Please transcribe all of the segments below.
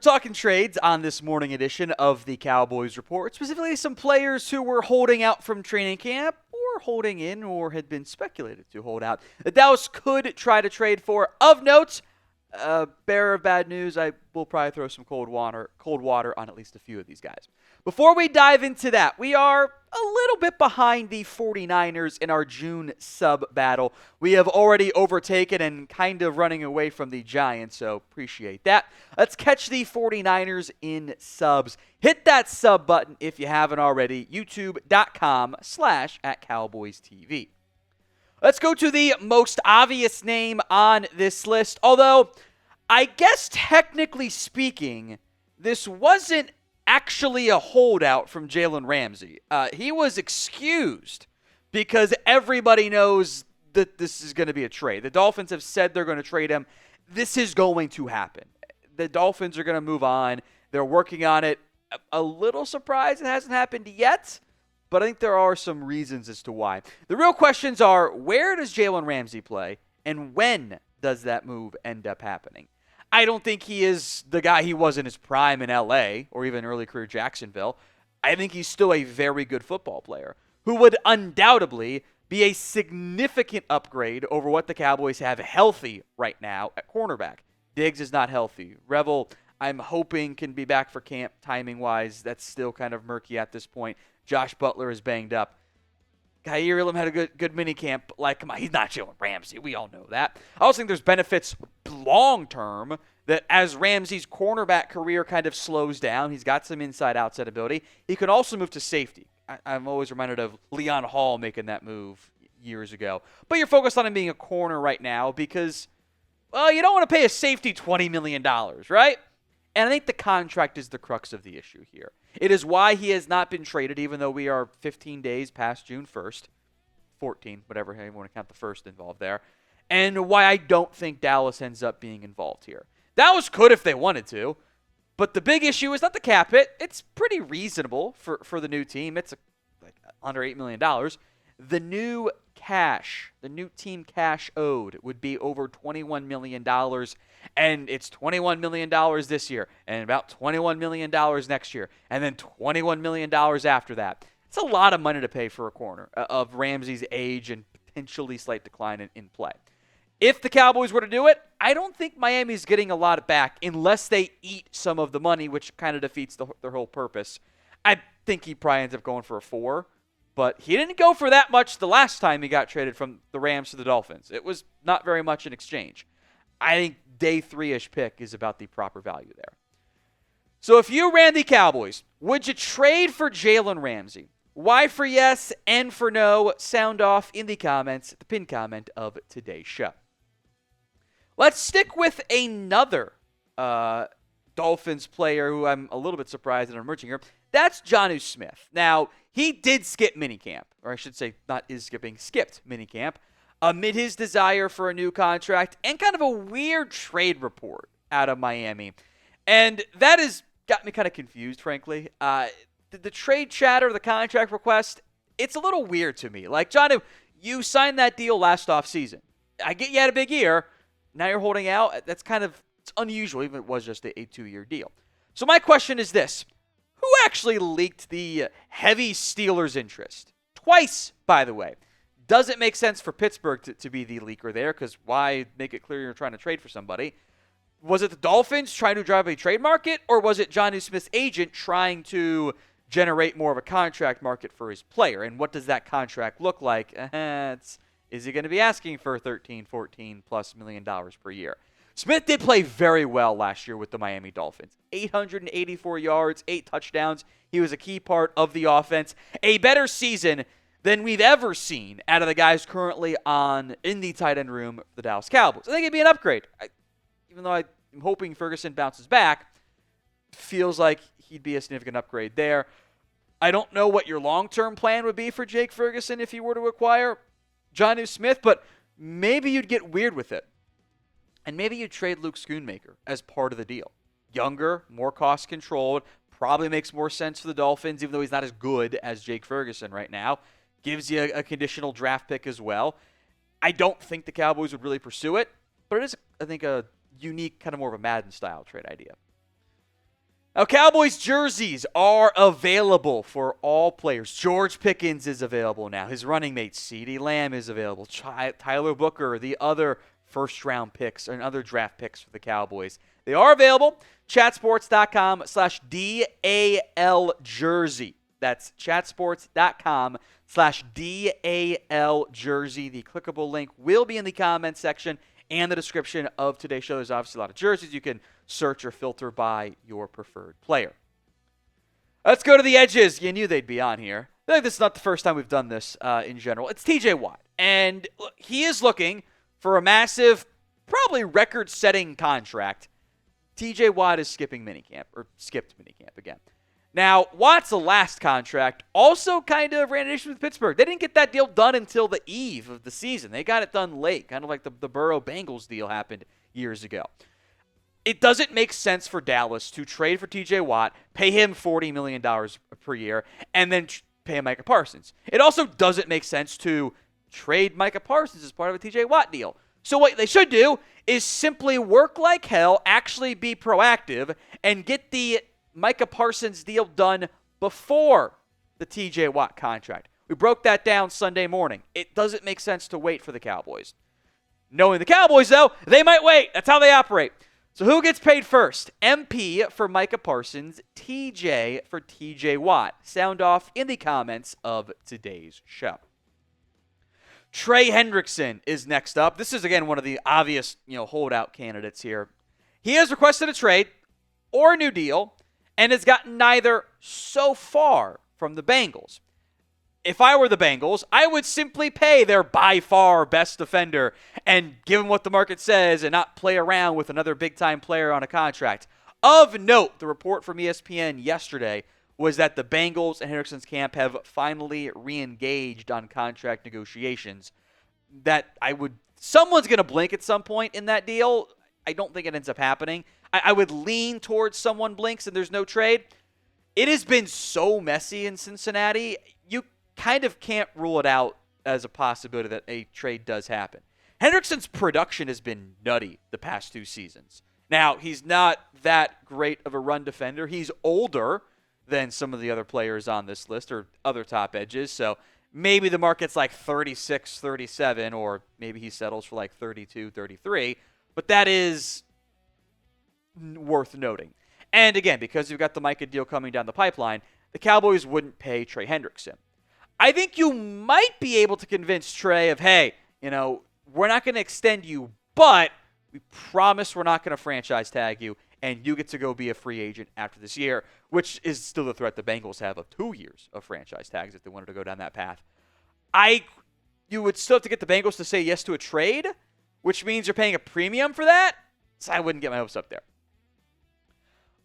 talking trades on this morning edition of the Cowboys Report, specifically some players who were holding out from training camp or holding in or had been speculated to hold out that Dallas could try to trade for. Of note, bearer of bad news, I will probably throw some cold water on at least a few of these guys. Before we dive into that, we are a little bit behind the 49ers in our June sub battle. We have already overtaken and kind of running away from the Giants, so appreciate that. Let's catch the 49ers in subs. Hit that sub button if you haven't already, youtube.com/@CowboysTV. Let's go to the most obvious name on this list, although I guess technically speaking, this wasn't actually a holdout from Jalen Ramsey. He was excused because everybody knows that this is going to be a trade. The Dolphins have said they're going to trade him. This is going to happen. The Dolphins are going to move on. They're working on it. A little surprised it hasn't happened yet, but I think there are some reasons as to why. The real questions are, where does Jalen Ramsey play, and when does that move end up happening? I don't think he is the guy he was in his prime in L.A. or even early career Jacksonville. I think he's still a very good football player who would undoubtedly be a significant upgrade over what the Cowboys have healthy right now at cornerback. Diggs is not healthy. Revel, I'm hoping, can be back for camp timing-wise. That's still kind of murky at this point. Josh Butler is banged up. Kaiir Elam had a good minicamp. Like, come on, he's not Jalen Ramsey. We all know that. I also think there's benefits long-term that as Ramsey's cornerback career kind of slows down, he's got some inside-outside ability. He can also move to safety. I'm always reminded of Leon Hall making that move years ago. But you're focused on him being a corner right now because, well, you don't want to pay a safety $20 million, right? And I think the contract is the crux of the issue here. It is why he has not been traded, even though we are 15 days past June 1st. 14, whatever you want to count the first involved there. And why I don't think Dallas ends up being involved here. Dallas could if they wanted to, but the big issue is not the cap hit. It's pretty reasonable for the new team. It's like under $8 million. The new cash, the new team cash owed would be over $21 million, and it's $21 million this year, and about $21 million next year, and then $21 million after that. It's a lot of money to pay for a corner of Ramsey's age and potentially slight decline in play. If the Cowboys were to do it, I don't think Miami's getting a lot back unless they eat some of the money, which kind of defeats their whole purpose. I think he probably ends up going for a 4, but he didn't go for that much the last time he got traded from the Rams to the Dolphins. It was not very much in exchange. I think day 3-ish pick is about the proper value there. So if you ran the Cowboys, would you trade for Jalen Ramsey? Y for yes, N for no. Sound off in the comments, the pinned comment of today's show. Let's stick with another Dolphins player who I'm a little bit surprised that I'm emerging here. That's Jonnu Smith. Now, he did skip minicamp, or I should say skipped minicamp, amid his desire for a new contract and kind of a weird trade report out of Miami. And that has got me kind of confused, frankly. The trade chatter, the contract request, it's a little weird to me. Like, Jonnu, you signed that deal last offseason. I get you had a big year. Now you're holding out. That's kind of it's unusual, even if it was just a 2-year deal. So my question is this. Who actually leaked the heavy Steelers interest? Twice, by the way. Does it make sense for Pittsburgh to be the leaker there? Because why make it clear you're trying to trade for somebody? Was it the Dolphins trying to drive a trade market? Or was it Jonnu Smith's agent trying to generate more of a contract market for his player? And what does that contract look like? Is he going to be asking for $13, $14+ million per year? Smith did play very well last year with the Miami Dolphins. 884 yards, 8 touchdowns. He was a key part of the offense. A better season than we've ever seen out of the guys currently in the tight end room for the Dallas Cowboys. I think it'd be an upgrade. Even though I'm hoping Ferguson bounces back, feels like he'd be a significant upgrade there. I don't know what your long-term plan would be for Jake Ferguson if you were to acquire Jonnu Smith, but maybe you'd get weird with it. And maybe you'd trade Luke Schoonmaker as part of the deal. Younger, more cost-controlled, probably makes more sense for the Dolphins, even though he's not as good as Jake Ferguson right now. Gives you a conditional draft pick as well. I don't think the Cowboys would really pursue it, but it is, I think, a unique, kind of more of a Madden-style trade idea. Now, Cowboys jerseys are available for all players. George Pickens is available now. His running mate, CeeDee Lamb, is available. Tyler Booker, the other first-round picks and other draft picks for the Cowboys. They are available. Chatsports.com/DAL jersey. That's chatsports.com/DAL jersey. The clickable link will be in the comments section and the description of today's show. There's obviously a lot of jerseys. You can search or filter by your preferred player. Let's go to the edges. You knew they'd be on here. I think this is not the first time we've done this in general. It's TJ Watt. And he is looking for a massive, probably record-setting contract. TJ Watt is skipped minicamp again. Now, Watt's last contract also kind of ran an issue with Pittsburgh. They didn't get that deal done until the eve of the season. They got it done late, kind of like the Burrow-Bengals deal happened years ago. It doesn't make sense for Dallas to trade for TJ Watt, pay him $40 million per year, and then pay him Micah Parsons. It also doesn't make sense to trade Micah Parsons as part of a TJ Watt deal. So what they should do is simply work like hell, actually be proactive, and get the Micah Parsons deal done before the TJ Watt contract. We broke that down Sunday morning. It doesn't make sense to wait for the Cowboys. Knowing the Cowboys, though, they might wait. That's how they operate. So who gets paid first? MP for Micah Parsons, TJ for TJ Watt. Sound off in the comments of today's show. Trey Hendrickson is next up. This is, again, one of the obvious, holdout candidates here. He has requested a trade or a new deal and has gotten neither so far from the Bengals. If I were the Bengals, I would simply pay their by far best defender and give him what the market says and not play around with another big-time player on a contract. Of note, the report from ESPN yesterday was that the Bengals and Hendrickson's camp have finally re-engaged on contract negotiations. Someone's going to blink at some point in that deal. I don't think it ends up happening. I would lean towards someone blinks and there's no trade. It has been so messy in Cincinnati. You kind of can't rule it out as a possibility that a trade does happen. Hendrickson's production has been nutty the past 2 seasons. Now, he's not that great of a run defender. He's older than some of the other players on this list or other top edges, so maybe the market's like 36, 37, or maybe he settles for like 32, 33, but that is worth noting. And again, because you've got the Micah deal coming down the pipeline, the Cowboys wouldn't pay Trey Hendrickson. I think you might be able to convince Trey of, hey, we're not going to extend you, but we promise we're not going to franchise tag you, and you get to go be a free agent after this year, which is still the threat the Bengals have of 2 years of franchise tags if they wanted to go down that path. You would still have to get the Bengals to say yes to a trade, which means you're paying a premium for that, so I wouldn't get my hopes up there.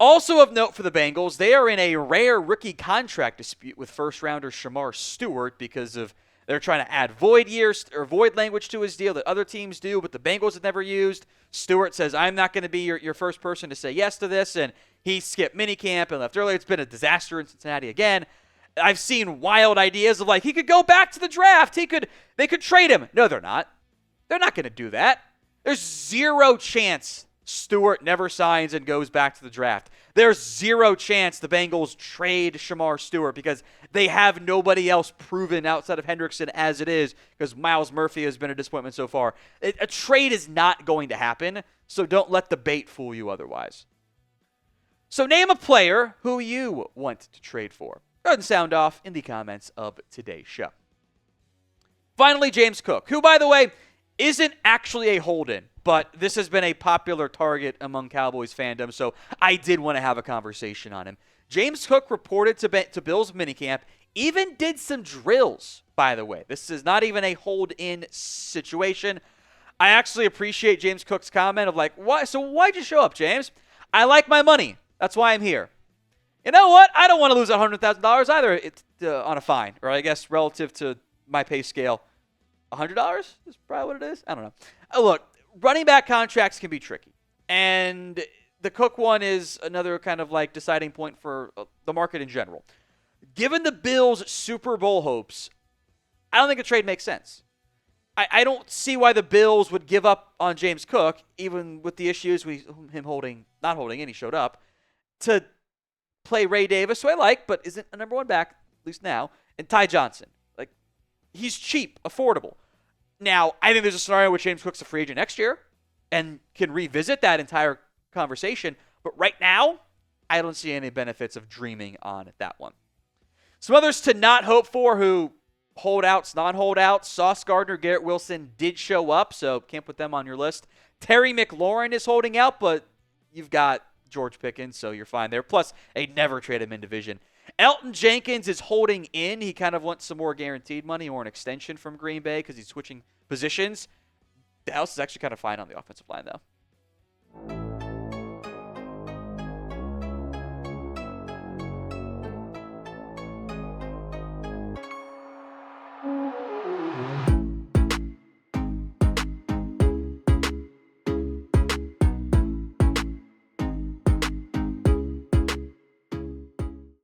Also of note for the Bengals, they are in a rare rookie contract dispute with first-rounder Shamar Stewart because of they're trying to add void years or void language to his deal that other teams do, but the Bengals have never used. Stewart says, I'm not going to be your first person to say yes to this, and he skipped minicamp and left early. It's been a disaster in Cincinnati again. I've seen wild ideas of he could go back to the draft. They could trade him. No, they're not. They're not going to do that. There's zero chance Stewart never signs and goes back to the draft. There's zero chance the Bengals trade Shamar Stewart because they have nobody else proven outside of Hendrickson as it is because Myles Murphy has been a disappointment so far. A trade is not going to happen, so don't let the bait fool you otherwise. So name a player who you want to trade for. Go ahead and sound off in the comments of today's show. Finally, James Cook, who, by the way, isn't actually a hold-in, but this has been a popular target among Cowboys fandom, so I did want to have a conversation on him. James Cook reported to Bill's minicamp, even did some drills, by the way. This is not even a hold-in situation. I actually appreciate James Cook's comment of why? So why'd you show up, James? I like my money. That's why I'm here. You know what? I don't want to lose $100,000 either. It's on a fine, or I guess relative to my pay scale. $100 is probably what it is. I don't know. Look, running back contracts can be tricky. And the Cook one is another kind of deciding point for the market in general. Given the Bills' Super Bowl hopes, I don't think a trade makes sense. I don't see why the Bills would give up on James Cook, even with the issues with him not holding in, he showed up, to play Ray Davis, who I like, but isn't a number one back, at least now, and Ty Johnson. Like, he's cheap, affordable. Now, I think there's a scenario where James Cook's a free agent next year and can revisit that entire conversation. But right now, I don't see any benefits of dreaming on that one. Some others to not hope for who holdouts, non-holdouts. Sauce Gardner, Garrett Wilson did show up, so can't put them on your list. Terry McLaurin is holding out, but you've got George Pickens, so you're fine there. Plus, a never trade him in division. Elton Jenkins is holding in. He kind of wants some more guaranteed money or an extension from Green Bay because he's switching positions. Dallas is actually kind of fine on the offensive line, though.